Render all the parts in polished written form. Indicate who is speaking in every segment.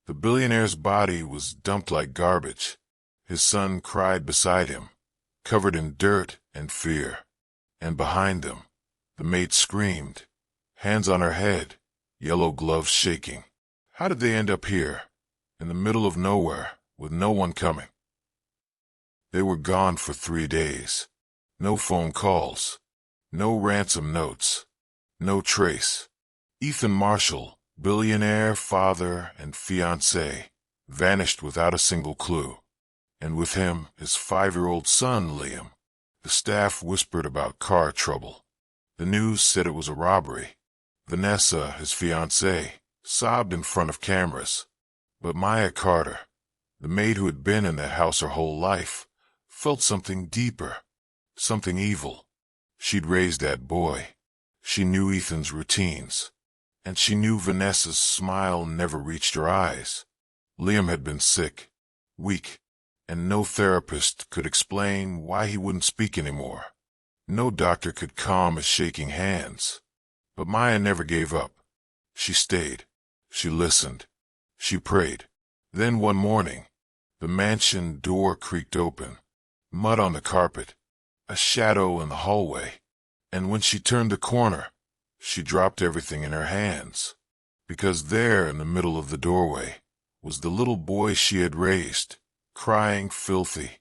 Speaker 1: The billionaire's body was dumped like garbage. His son cried beside him, covered in dirt and fear. And behind them, the maid screamed, hands on her head, yellow gloves shaking. How did they end up here, in the middle of nowhere, with no one coming? They were gone for 3 days. No phone calls, no ransom notes, no trace. Ethan Marshall, billionaire, father, and fiancé, vanished without a single clue. And with him, his 5-year-old son, Liam. The staff whispered about car trouble. The news said it was a robbery. Vanessa, his fiancée, sobbed in front of cameras. But Maya Carter, the maid who had been in that house her whole life, felt something deeper, something evil. She'd raised that boy. She knew Ethan's routines. And she knew Vanessa's smile never reached her eyes. Liam had been sick, weak, and no therapist could explain why he wouldn't speak anymore. No doctor could calm his shaking hands. But Maya never gave up. She stayed. She listened. She prayed. Then one morning, the mansion door creaked open. Mud on the carpet, a shadow in the hallway. And when she turned the corner, she dropped everything in her hands. Because there in the middle of the doorway was the little boy she had raised, crying filthy,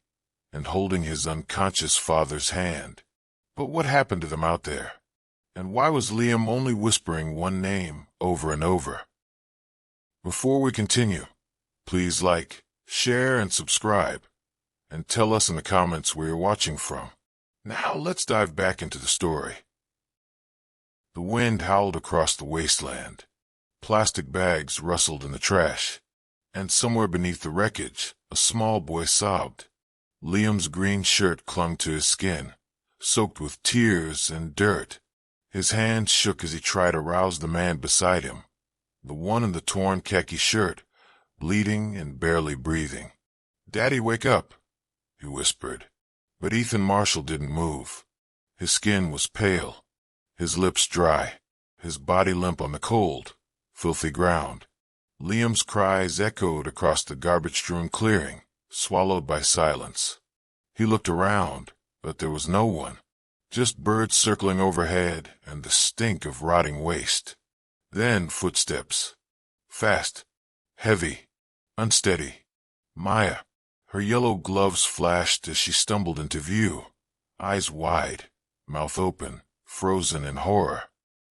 Speaker 1: and holding his unconscious father's hand. But what happened to them out there? And why was Liam only whispering one name over and over? Before we continue, please like, share, and subscribe, and tell us in the comments where you're watching from. Now let's dive back into the story. The wind howled across the wasteland. Plastic bags rustled in the trash, and somewhere beneath the wreckage, a small boy sobbed. Liam's green shirt clung to his skin, soaked with tears and dirt. His hands shook as he tried to rouse the man beside him, the one in the torn khaki shirt, bleeding and barely breathing. "Daddy, wake up," he whispered. But Ethan Marshall didn't move. His skin was pale, his lips dry, his body limp on the cold, filthy ground. Liam's cries echoed across the garbage-strewn clearing, swallowed by silence. He looked around, but there was no one. Just birds circling overhead and the stink of rotting waste. Then footsteps. Fast, heavy, unsteady. Maya. Her yellow gloves flashed as she stumbled into view. Eyes wide, mouth open, frozen in horror.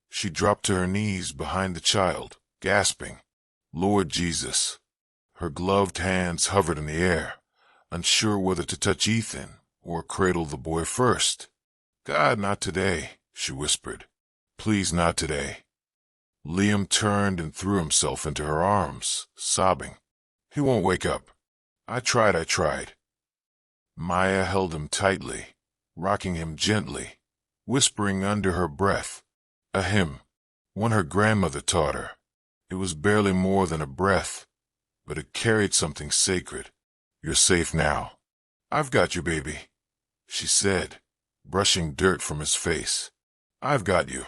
Speaker 1: She dropped to her knees behind the child, gasping, "Lord Jesus." Her gloved hands hovered in the air, unsure whether to touch Ethan or cradle the boy first. "God, not today," she whispered. "Please, not today." Liam turned and threw himself into her arms, sobbing. "He won't wake up. I tried. Maya held him tightly, rocking him gently, whispering under her breath, a hymn, one her grandmother taught her. It was barely more than a breath, but it carried something sacred. "You're safe now. I've got you, baby," she said, brushing dirt from his face. "I've got you."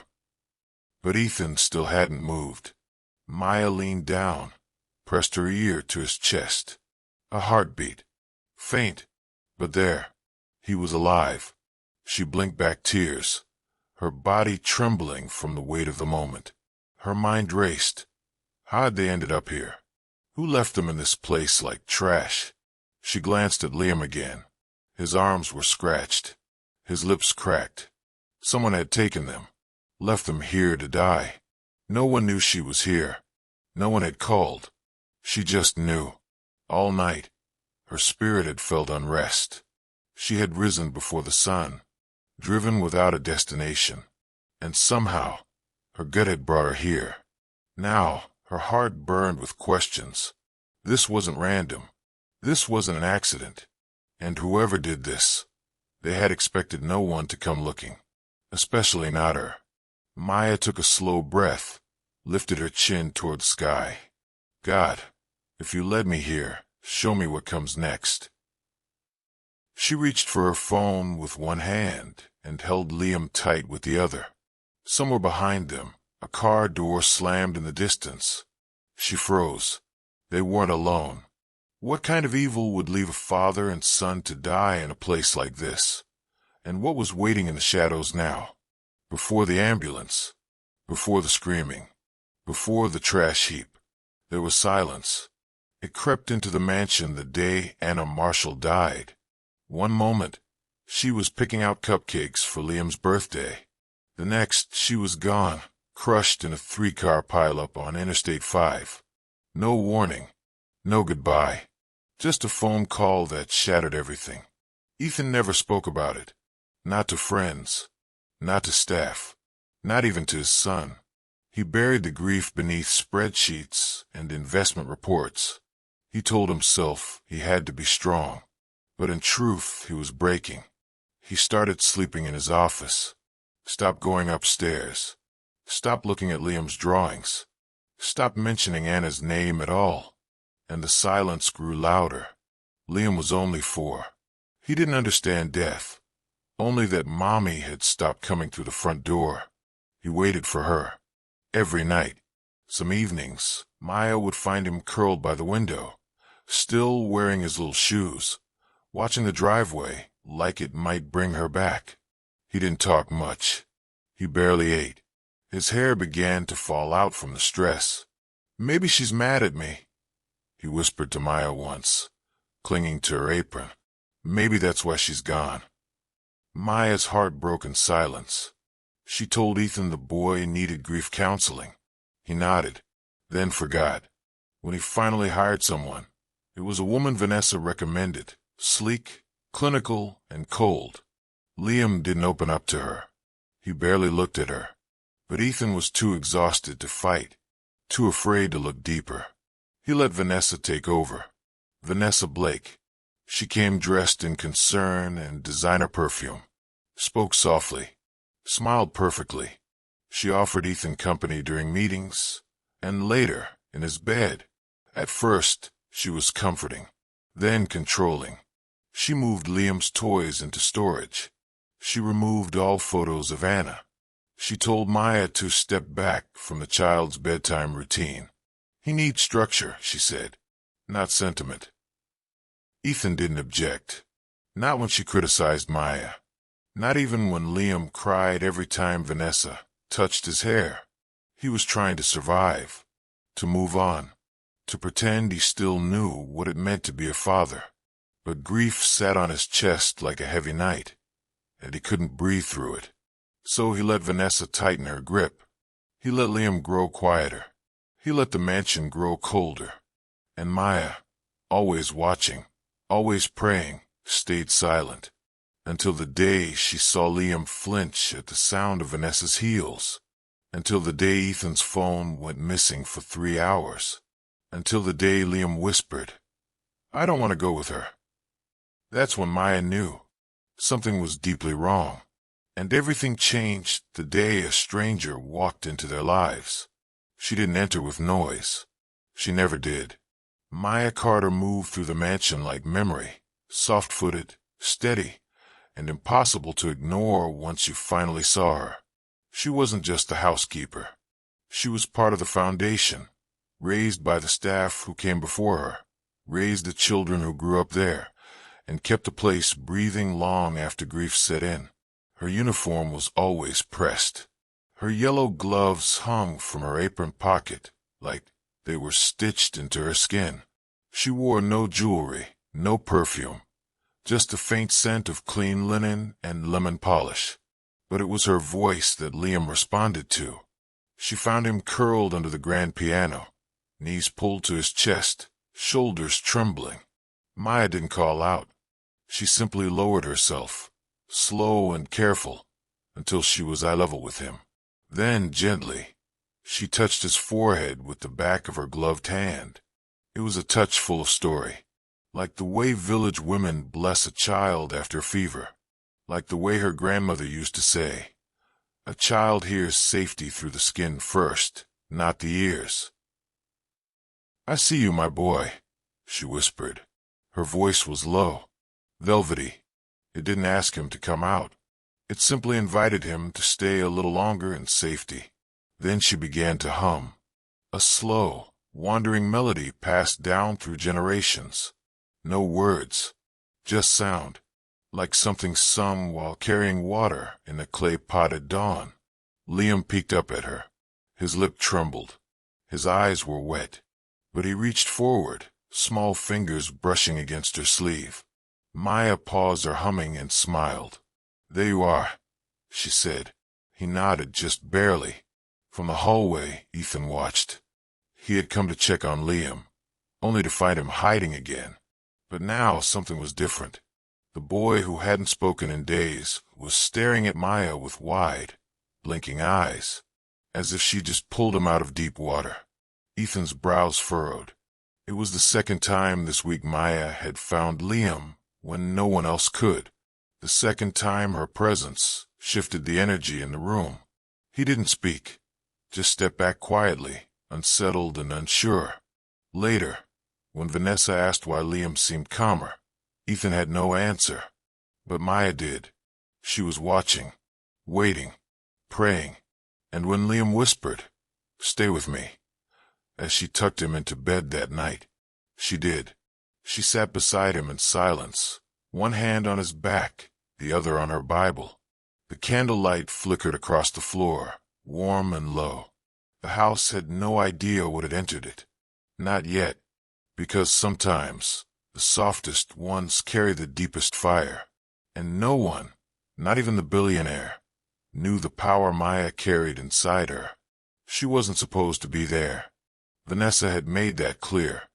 Speaker 1: But Ethan still hadn't moved. Maya leaned down, pressed her ear to his chest. A heartbeat. Faint, but there. He was alive. She blinked back tears, her body trembling from the weight of the moment. Her mind raced. How had they ended up here? Who left them in this place like trash? She glanced at Liam again. His arms were scratched, his lips cracked. Someone had taken them, left them here to die. No one knew she was here. No one had called. She just knew. All night, her spirit had felt unrest. She had risen before the sun, driven without a destination. And somehow, her gut had brought her here. Now, her heart burned with questions. This wasn't random. This wasn't an accident. And whoever did this, they had expected no one to come looking, especially not her. Maya took a slow breath, lifted her chin toward the sky. "God, if you led me here, show me what comes next." She reached for her phone with one hand and held Liam tight with the other. Somewhere behind them, a car door slammed in the distance. She froze. They weren't alone. What kind of evil would leave a father and son to die in a place like this? And what was waiting in the shadows now? Before the ambulance, before the screaming, before the trash heap, there was silence. It crept into the mansion the day Anna Marshall died. One moment, she was picking out cupcakes for Liam's birthday. The next, she was gone, crushed in a 3-car pileup on Interstate 5. No warning, no goodbye, just a phone call that shattered everything. Ethan never spoke about it. Not to friends, not to staff, not even to his son. He buried the grief beneath spreadsheets and investment reports. He told himself he had to be strong, but in truth he was breaking. He started sleeping in his office, stopped going upstairs, stopped looking at Liam's drawings, stopped mentioning Anna's name at all, and the silence grew louder. Liam was only 4. He didn't understand death, only that Mommy had stopped coming through the front door. He waited for her. Every night, some evenings, Maya would find him curled by the window, still wearing his little shoes, watching the driveway like it might bring her back. He didn't talk much. He barely ate. His hair began to fall out from the stress. "Maybe she's mad at me," he whispered to Maya once, clinging to her apron. "Maybe that's why she's gone." Maya's heart broke in silence. She told Ethan the boy needed grief counseling. He nodded, then forgot. When he finally hired someone, it was a woman Vanessa recommended, sleek, clinical, and cold. Liam didn't open up to her. He barely looked at her. But Ethan was too exhausted to fight, too afraid to look deeper. He let Vanessa take over. Vanessa Blake. She came dressed in concern and designer perfume, spoke softly, smiled perfectly. She offered Ethan company during meetings, and later, in his bed. At first, she was comforting, then controlling. She moved Liam's toys into storage. She removed all photos of Anna. She told Maya to step back from the child's bedtime routine. "He needs structure," she said, "not sentiment." Ethan didn't object. Not when she criticized Maya. Not even when Liam cried every time Vanessa touched his hair. He was trying to survive, to move on, to pretend he still knew what it meant to be a father. But grief sat on his chest like a heavy night, and he couldn't breathe through it. So he let Vanessa tighten her grip. He let Liam grow quieter. He let the mansion grow colder. And Maya, always watching, always praying, stayed silent, until the day she saw Liam flinch at the sound of Vanessa's heels, until the day Ethan's phone went missing for 3 hours, until the day Liam whispered, "I don't want to go with her." That's when Maya knew something was deeply wrong, and everything changed the day a stranger walked into their lives. She didn't enter with noise. She never did. Maya Carter moved through the mansion like memory, soft-footed, steady, and impossible to ignore once you finally saw her. She wasn't just the housekeeper. She was part of the foundation, raised by the staff who came before her, raised the children who grew up there, and kept the place breathing long after grief set in. Her uniform was always pressed. Her yellow gloves hung from her apron pocket like they were stitched into her skin. She wore no jewelry, no perfume, just a faint scent of clean linen and lemon polish. But it was her voice that Liam responded to. She found him curled under the grand piano, knees pulled to his chest, shoulders trembling. Maya didn't call out. She simply lowered herself, slow and careful, until she was eye level with him. Then, gently, she touched his forehead with the back of her gloved hand. It was a touch full of story, like the way village women bless a child after fever, like the way her grandmother used to say, "A child hears safety through the skin first, not the ears." "I see you, my boy," she whispered. Her voice was low, velvety. It didn't ask him to come out. It simply invited him to stay a little longer in safety. Then she began to hum, a slow, wandering melody passed down through generations. No words, just sound, like something sung while carrying water in a clay pot at dawn. Liam peeked up at her. His lip trembled. His eyes were wet. But he reached forward, small fingers brushing against her sleeve. Maya paused her humming and smiled. "There you are," she said. He nodded, just barely. From the hallway, Ethan watched. He had come to check on Liam, only to find him hiding again. But now something was different. The boy who hadn't spoken in days was staring at Maya with wide, blinking eyes, as if she just pulled him out of deep water. Ethan's brows furrowed. It was the second time this week Maya had found Liam when no one else could. The second time her presence shifted the energy in the room. He didn't speak, just stepped back quietly, unsettled and unsure. Later, when Vanessa asked why Liam seemed calmer, Ethan had no answer. But Maya did. She was watching, waiting, praying. And when Liam whispered, "Stay with me," as she tucked him into bed that night, she did. She sat beside him in silence, one hand on his back, the other on her Bible. The candlelight flickered across the floor, warm and low. The house had no idea what had entered it. Not yet, because sometimes the softest ones carry the deepest fire, and no one, not even the billionaire, knew the power Maya carried inside her. She wasn't supposed to be there. Vanessa had made that clear.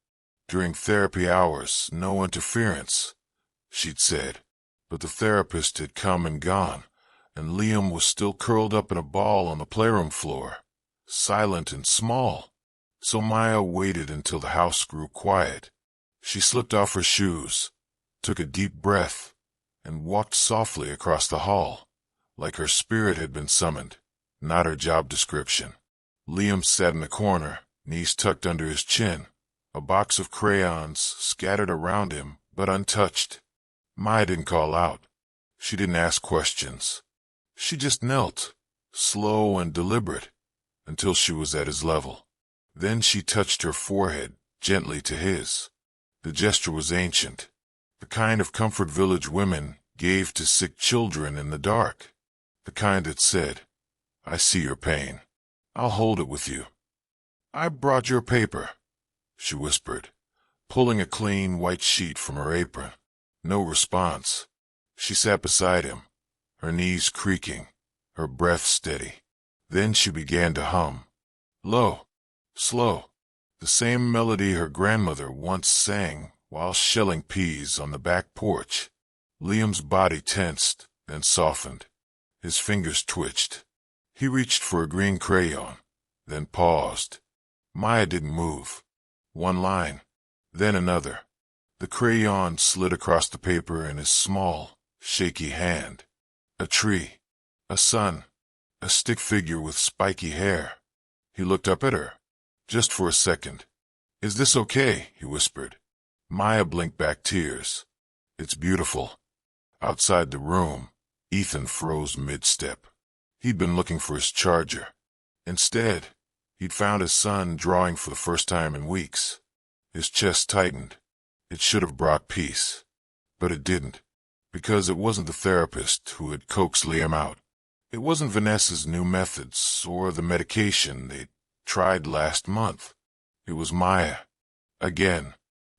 Speaker 1: During therapy hours, no interference, she'd said. But the therapist had come and gone, and Liam was still curled up in a ball on the playroom floor, silent and small. So Maya waited until the house grew quiet. She slipped off her shoes, took a deep breath, and walked softly across the hall, like her spirit had been summoned, not her job description. Liam sat in the corner, knees tucked under his chin, a box of crayons scattered around him, but untouched. Maya didn't call out. She didn't ask questions. She just knelt, slow and deliberate, until she was at his level. Then she touched her forehead gently to his. The gesture was ancient, the kind of comfort village women gave to sick children in the dark, the kind that said, "I see your pain. I'll hold it with you." "I brought your paper," she whispered, pulling a clean white sheet from her apron. No response. She sat beside him, her knees creaking, her breath steady. Then she began to hum, low, slow, the same melody her grandmother once sang while shelling peas on the back porch. Liam's body tensed, then softened. His fingers twitched. He reached for a green crayon, then paused. Maya didn't move. One line, then another. The crayon slid across the paper in his small, shaky hand. A tree, a sun, a stick figure with spiky hair. He looked up at her, just for a second. "Is this okay?" he whispered. Maya blinked back tears. "It's beautiful." Outside the room, Ethan froze mid-step. He'd been looking for his charger. Instead, he'd found his son drawing for the first time in weeks. His chest tightened. It should have brought peace. But it didn't. Because it wasn't the therapist who had coaxed Liam out. It wasn't Vanessa's new methods or the medication they'd tried last month. It was Maya. Again.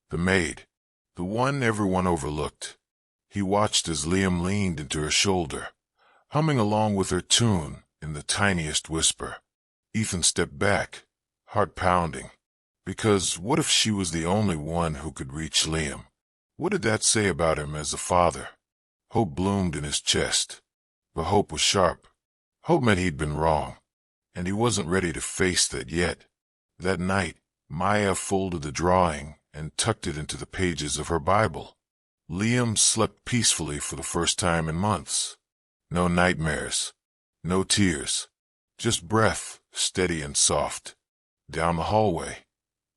Speaker 1: The maid. The one everyone overlooked. He watched as Liam leaned into her shoulder, humming along with her tune in the tiniest whisper. Ethan stepped back, heart pounding. Because what if she was the only one who could reach Liam? What did that say about him as a father? Hope bloomed in his chest. But hope was sharp. Hope meant he'd been wrong, and he wasn't ready to face that yet. That night, Maya folded the drawing and tucked it into the pages of her Bible. Liam slept peacefully for the first time in months. No nightmares, no tears, just breath, steady and soft. Down the hallway,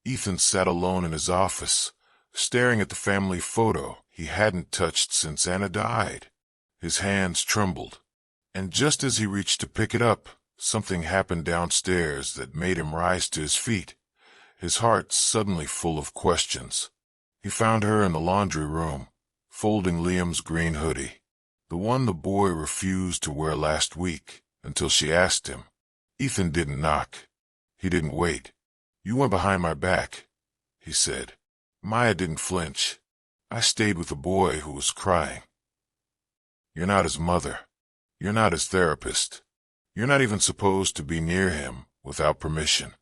Speaker 1: Ethan sat alone in his office, staring at the family photo he hadn't touched since Anna died. His hands trembled, and just as he reached to pick it up, something happened downstairs that made him rise to his feet. his heart suddenly full of questions. He found her in the laundry room, folding Liam's green hoodie, the one the boy refused to wear last week, until she asked him. Ethan didn't knock. He didn't wait. "You went behind my back," he said. Maya didn't flinch. "I stayed with the boy who was crying." "You're not his mother. You're not his therapist. You're not even supposed to be near him without permission."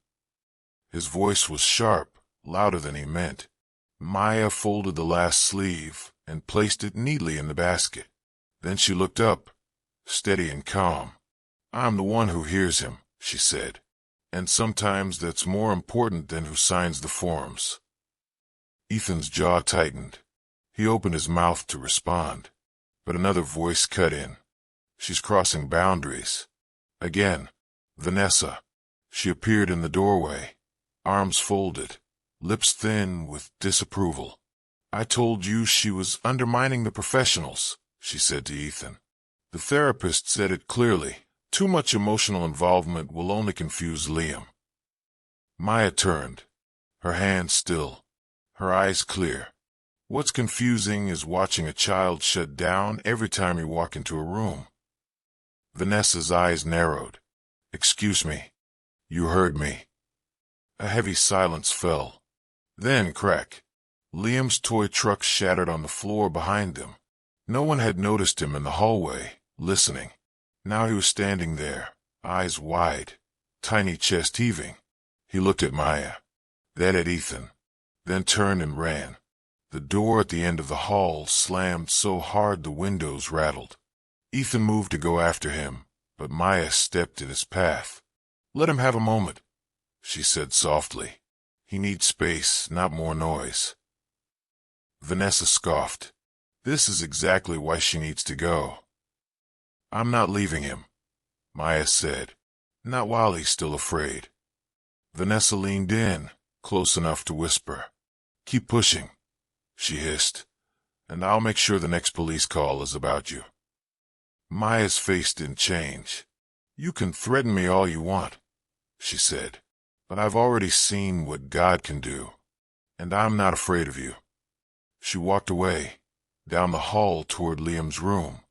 Speaker 1: His voice was sharp, louder than he meant. Maya folded the last sleeve and placed it neatly in the basket. Then she looked up, steady and calm. "I'm the one who hears him," she said. "And sometimes that's more important than who signs the forms." Ethan's jaw tightened. He opened his mouth to respond, but another voice cut in. "She's crossing boundaries." Again, Vanessa. She appeared in the doorway, arms folded, lips thin with disapproval. "I told you she was undermining the professionals," she said to Ethan. "The therapist said it clearly. Too much emotional involvement will only confuse Liam." Maya turned, her hands still, her eyes clear. "What's confusing is watching a child shut down every time you walk into a room." Vanessa's eyes narrowed. "Excuse me. You heard me." A heavy silence fell. Then, crack. Liam's toy truck shattered on the floor behind them. No one had noticed him in the hallway, listening. Now he was standing there, eyes wide, tiny chest heaving. He looked at Maya, then at Ethan, then turned and ran. The door at the end of the hall slammed so hard the windows rattled. Ethan moved to go after him, but Maya stepped in his path. "Let him have a moment," she said softly. "He needs space, not more noise." Vanessa scoffed. "This is exactly why she needs to go." "I'm not leaving him," Maya said. "Not while he's still afraid." Vanessa leaned in, close enough to whisper. "Keep pushing," she hissed, "and I'll make sure the next police call is about you." Maya's face didn't change. "You can threaten me all you want," she said, "but I've already seen what God can do, and I'm not afraid of you." She walked away, down the hall toward Liam's room.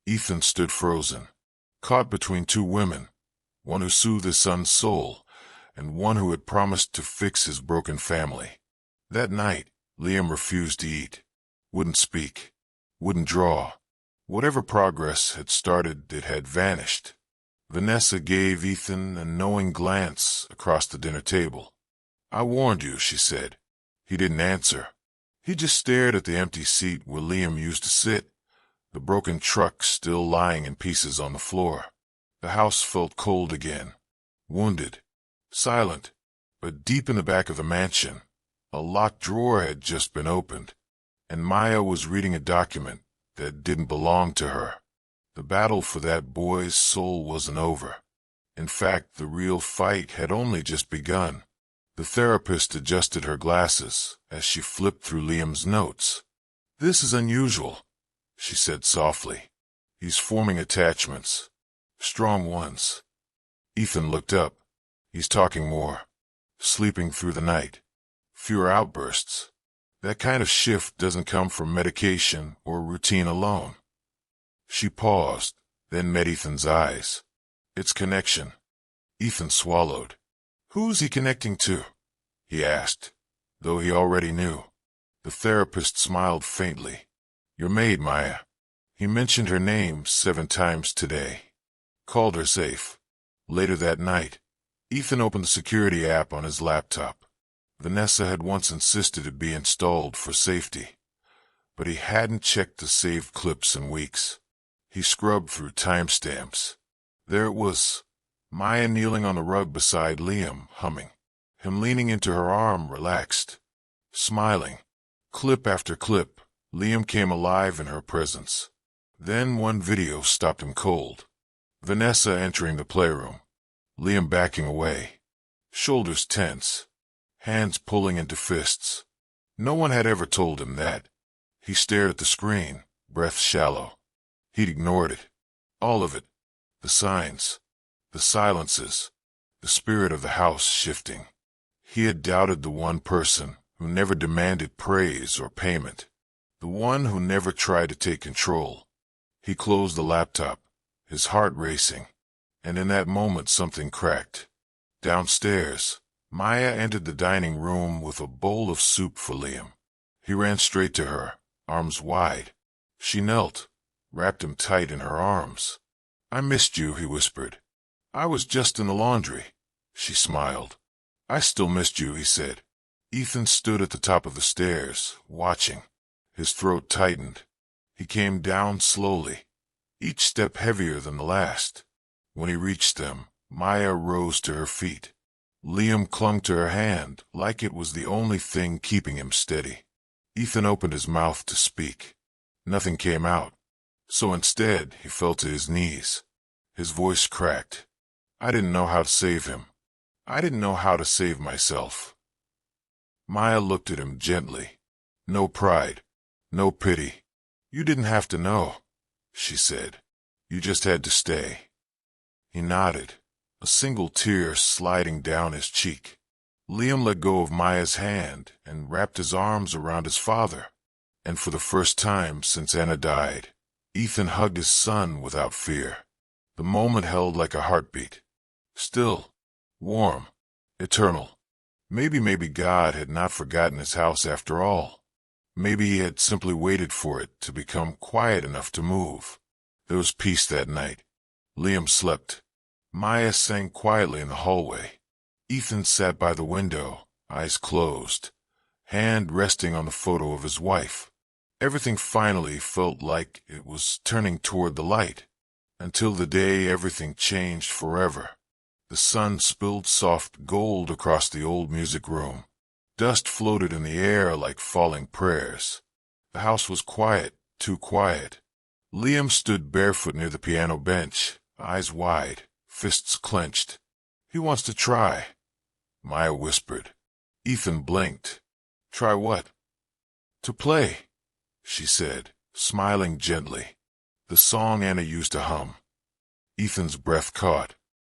Speaker 1: Ethan stood frozen, caught between two women, one who soothed his son's soul, and one who had promised to fix his broken family. That night, Liam refused to eat, wouldn't speak, wouldn't draw. Whatever progress had started, it had vanished. Vanessa gave Ethan a knowing glance across the dinner table. "I warned you," she said. He didn't answer. He just stared at the empty seat where Liam used to sit, the broken truck still lying in pieces on the floor. The house felt cold again, wounded, silent, but deep in the back of the mansion, a locked drawer had just been opened, and Maya was reading a document that didn't belong to her. The battle for that boy's soul wasn't over. In fact, the real fight had only just begun. The therapist adjusted her glasses as she flipped through Liam's notes. "This is unusual," she said softly. "He's forming attachments. Strong ones." Ethan looked up. "He's talking more. Sleeping through the night. Fewer outbursts. That kind of shift doesn't come from medication or routine alone." She paused, then met Ethan's eyes. "It's connection." Ethan swallowed. "Who's he connecting to?" he asked, though he already knew. The therapist smiled faintly. "Your maid, Maya. He mentioned her name 7 times today. Called her safe." Later that night, Ethan opened the security app on his laptop. Vanessa had once insisted it be installed for safety, but he hadn't checked the saved clips in weeks. He scrubbed through timestamps. There it was, Maya kneeling on the rug beside Liam, humming. Him leaning into her arm, relaxed, smiling. Clip after clip, Liam came alive in her presence. Then one video stopped him cold. Vanessa entering the playroom. Liam backing away, shoulders tense, hands pulling into fists. No one had ever told him that. He stared at the screen, breath shallow. He'd ignored it. All of it. The signs, the silences, the spirit of the house shifting. He had doubted the one person who never demanded praise or payment, the one who never tried to take control. He closed the laptop, his heart racing, and in that moment something cracked. Downstairs, Maya entered the dining room with a bowl of soup for Liam. He ran straight to her, arms wide. She knelt, wrapped him tight in her arms. "I missed you," he whispered. "I was just in the laundry." She smiled. "I still missed you," he said. Ethan stood at the top of the stairs, watching. His throat tightened. He came down slowly, each step heavier than the last. When he reached them, Maya rose to her feet. Liam clung to her hand like it was the only thing keeping him steady. Ethan opened his mouth to speak. Nothing came out. So instead, he fell to his knees. His voice cracked. "I didn't know how to save him. I didn't know how to save myself." Maya looked at him gently. No pride, no pity. "You didn't have to know," she said. "You just had to stay." He nodded, a single tear sliding down his cheek. Liam let go of Maya's hand and wrapped his arms around his father. And for the first time since Anna died, Ethan hugged his son without fear. The moment held like a heartbeat. Still, warm, eternal. Maybe God had not forgotten his house after all. Maybe he had simply waited for it to become quiet enough to move. There was peace that night. Liam slept. Maya sang quietly in the hallway. Ethan sat by the window, eyes closed, hand resting on the photo of his wife. Everything finally felt like it was turning toward the light, until the day everything changed forever. The sun spilled soft gold across the old music room. Dust floated in the air like falling prayers. The house was quiet, too quiet. Liam stood barefoot near the piano bench, eyes wide, fists clenched. "He wants to try," Maya whispered. Ethan blinked. "Try what?" "To play," she said, smiling gently. The song Anna used to hum. Ethan's breath caught.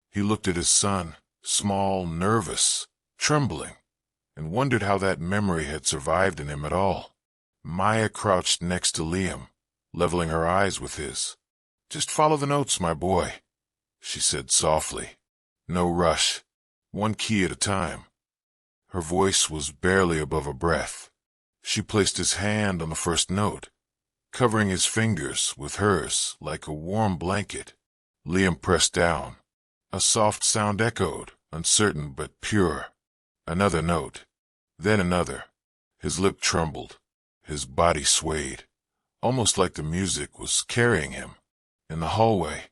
Speaker 1: He looked at his son, small, nervous, trembling, and wondered how that memory had survived in him at all. Maya crouched next to Liam, leveling her eyes with his. "Just follow the notes, my boy," she said softly. "No rush. One key at a time." Her voice was barely above a breath. She placed his hand on the first note, covering his fingers with hers like a warm blanket. Liam pressed down. A soft sound echoed, uncertain but pure. Another note. Then another. His lip trembled. His body swayed, almost like the music was carrying him. In the hallway,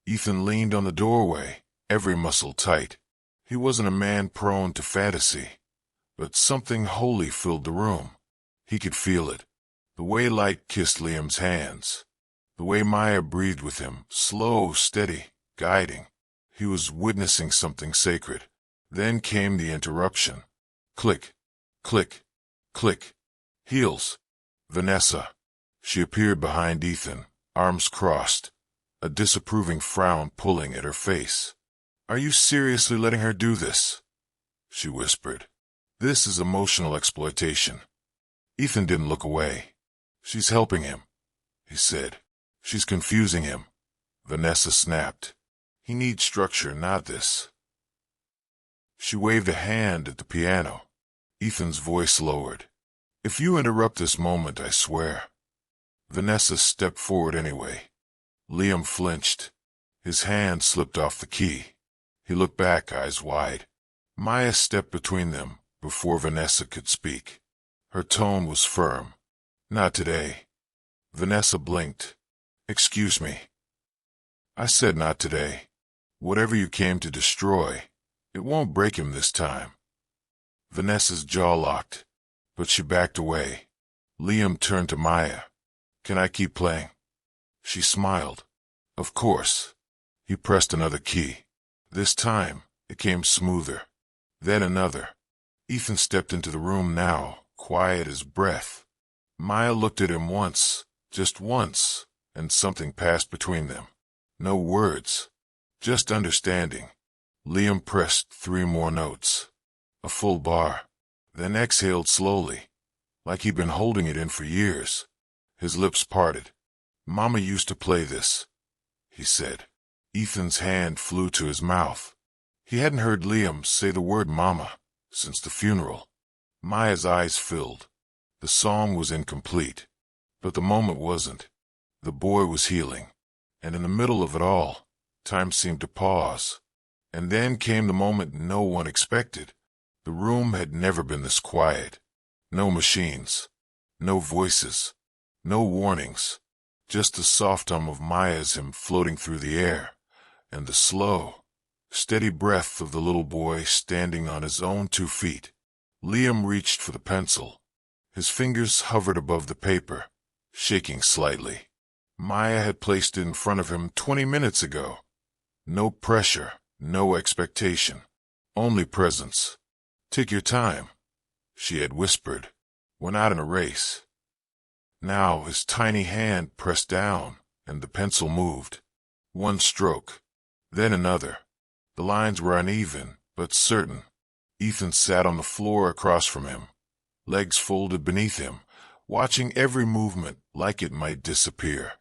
Speaker 1: Ethan leaned on the doorway, every muscle tight. He wasn't a man prone to fantasy, but something holy filled the room. He could feel it. The way light kissed Liam's hands. The way Maya breathed with him, slow, steady, guiding. He was witnessing something sacred. Then came the interruption. Click, click, click. Heels. Vanessa. She appeared behind Ethan, arms crossed, a disapproving frown pulling at her face. "Are you seriously letting her do this?" she whispered. "This is emotional exploitation." Ethan didn't look away. "She's helping him," he said. "She's confusing him." Vanessa snapped. "He needs structure, not this." She waved a hand at the piano. Ethan's voice lowered. "If you interrupt this moment, I swear." Vanessa stepped forward anyway. Liam flinched. His hand slipped off the key. He looked back, eyes wide. Maya stepped between them before Vanessa could speak. Her tone was firm. "Not today." Vanessa blinked. "Excuse me." "I said not today. Whatever you came to destroy, it won't break him this time." Vanessa's jaw locked, but she backed away. Liam turned to Maya. "Can I keep playing?" She smiled. "Of course." He pressed another key. This time, it came smoother. Then another. Ethan stepped into the room now, quiet as breath. Maya looked at him once, just once, and something passed between them. No words, just understanding. Liam pressed 3 more notes. a full bar, then exhaled slowly, like he'd been holding it in for years. His lips parted. "Mama used to play this," he said. Ethan's hand flew to his mouth. He hadn't heard Liam say the word mama since the funeral. Maya's eyes filled. The song was incomplete, but the moment wasn't. The boy was healing, and in the middle of it all, time seemed to pause. And then came the moment no one expected. The room had never been this quiet. No machines, no voices, no warnings, just the soft hum of Maya's hymn floating through the air, and the slow, steady breath of the little boy standing on his own 2 feet. Liam reached for the pencil. His fingers hovered above the paper, shaking slightly. Maya had placed it in front of him 20 minutes ago. No pressure, no expectation, only presence. "Take your time," she had whispered. "We're not in a race." Now his tiny hand pressed down, and the pencil moved. One stroke, then another. The lines were uneven, but certain. Ethan sat on the floor across from him, legs folded beneath him, watching every movement like it might disappear.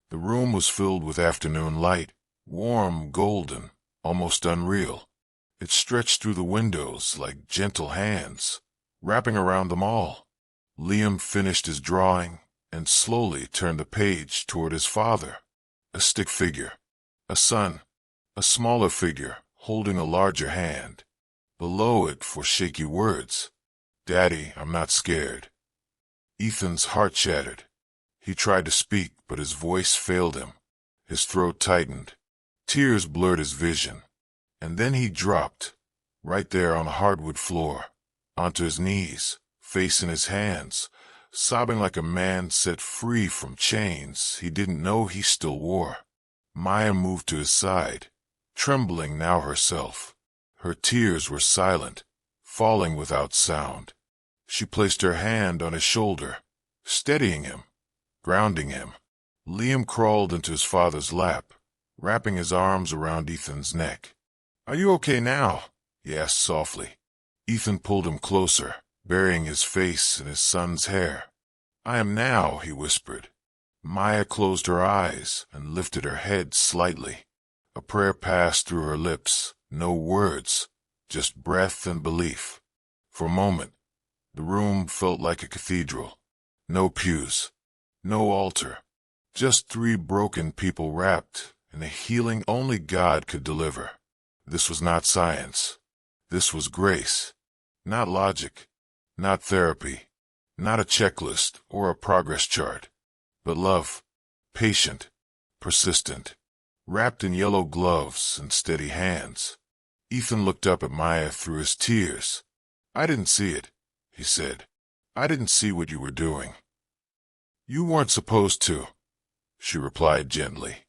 Speaker 1: The room was filled with afternoon light, warm, golden, almost unreal. It stretched through the windows like gentle hands, wrapping around them all. Liam finished his drawing and slowly turned the page toward his father. A stick figure, a son, a smaller figure holding a larger hand. Below it for shaky words. "Daddy, I'm not scared." Ethan's heart shattered. He tried to speak, but his voice failed him. His throat tightened. Tears blurred his vision. And then he dropped, right there on the hardwood floor, onto his knees, face in his hands, sobbing like a man set free from chains he didn't know he still wore. Maya moved to his side, trembling now herself. Her tears were silent, falling without sound. She placed her hand on his shoulder, steadying him, grounding him. Liam crawled into his father's lap, wrapping his arms around Ethan's neck. "Are you okay now?" he asked softly. Ethan pulled him closer, burying his face in his son's hair. "I am now," he whispered. Maya closed her eyes and lifted her head slightly. A prayer passed through her lips, no words, just breath and belief. For a moment, the room felt like a cathedral. No pews, no altar, just 3 broken people wrapped in a healing only God could deliver. This was not science. This was grace. Not logic, not therapy, not a checklist or a progress chart, but love, patient, persistent, wrapped in yellow gloves and steady hands. Ethan looked up at Maya through his tears. "I didn't see it," he said. "I didn't see what you were doing." "You weren't supposed to," she replied gently.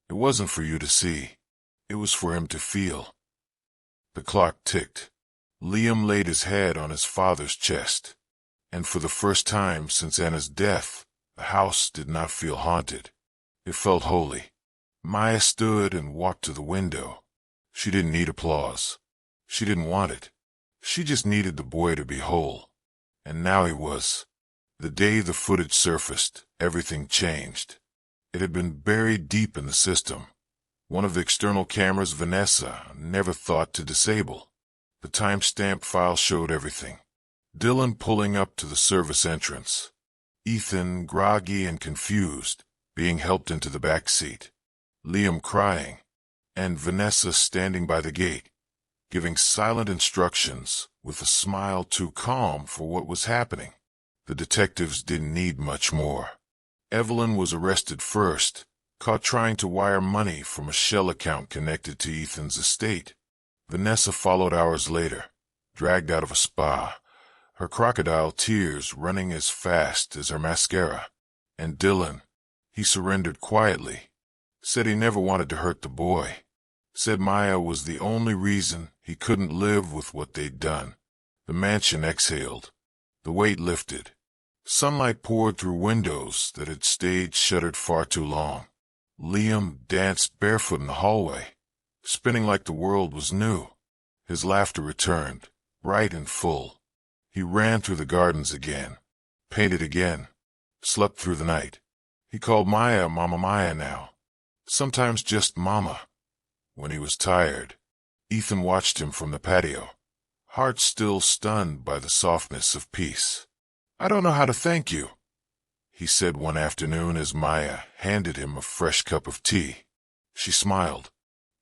Speaker 1: "It wasn't for you to see. It was for him to feel." The clock ticked. Liam laid his head on his father's chest, and for the first time since Anna's death, the house did not feel haunted. It felt holy. Maya stood and walked to the window. She didn't need applause. She didn't want it. She just needed the boy to be whole. And now he was. The day the footage surfaced, everything changed. It had been buried deep in the system. One of the external cameras Vanessa never thought to disable. The timestamp file showed everything. Dylan pulling up to the service entrance. Ethan, groggy and confused, being helped into the back seat. Liam crying, and Vanessa standing by the gate, giving silent instructions with a smile too calm for what was happening. The detectives didn't need much more. Evelyn was arrested first, caught trying to wire money from a shell account connected to Ethan's estate. Vanessa followed hours later, dragged out of a spa, her crocodile tears running as fast as her mascara. And Dylan, he surrendered quietly. Said he never wanted to hurt the boy. Said Maya was the only reason he couldn't live with what they'd done. The mansion exhaled. The weight lifted. Sunlight poured through windows that had stayed shuttered far too long. Liam danced barefoot in the hallway, spinning like the world was new. His laughter returned, bright and full. He ran through the gardens again, painted again, slept through the night. He called Maya Mama Maya now, sometimes just Mama. When he was tired, Ethan watched him from the patio, heart still stunned by the softness of peace. "I don't know how to thank you," he said one afternoon as Maya handed him a fresh cup of tea. She smiled.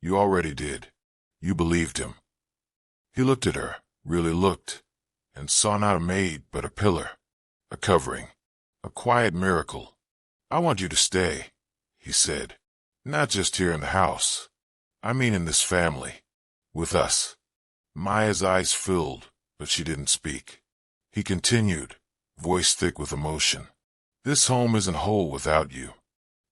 Speaker 1: "You already did. You believed him." He looked at her, really looked, and saw not a maid but a pillar, a covering, a quiet miracle. "I want you to stay," he said. "Not just here in the house. I mean in this family. With us." Maya's eyes filled, but she didn't speak. He continued, voice thick with emotion. "This home isn't whole without you.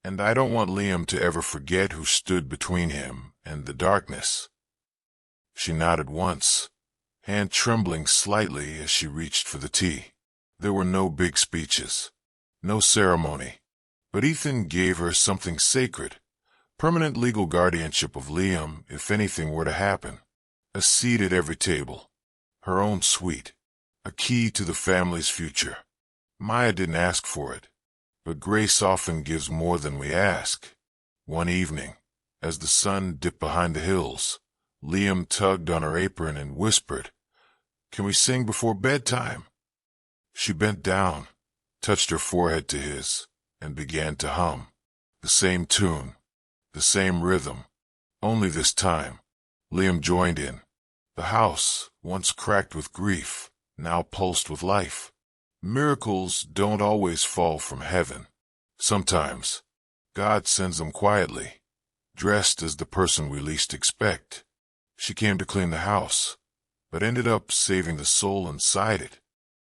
Speaker 1: And I don't want Liam to ever forget who stood between him and the darkness." She nodded once, hand trembling slightly as she reached for the tea. There were no big speeches, no ceremony, but Ethan gave her something sacred, permanent legal guardianship of Liam if anything were to happen, a seat at every table, her own suite, a key to the family's future. Maya didn't ask for it, but grace often gives more than we ask. One evening, as the sun dipped behind the hills, Liam tugged on her apron and whispered, "Can we sing before bedtime?" She bent down, touched her forehead to his, and began to hum. The same tune, the same rhythm. Only this time, Liam joined in. The house, once cracked with grief, now pulsed with life. Miracles don't always fall from heaven. Sometimes, God sends them quietly, dressed as the person we least expect. She came to clean the house, but ended up saving the soul inside it.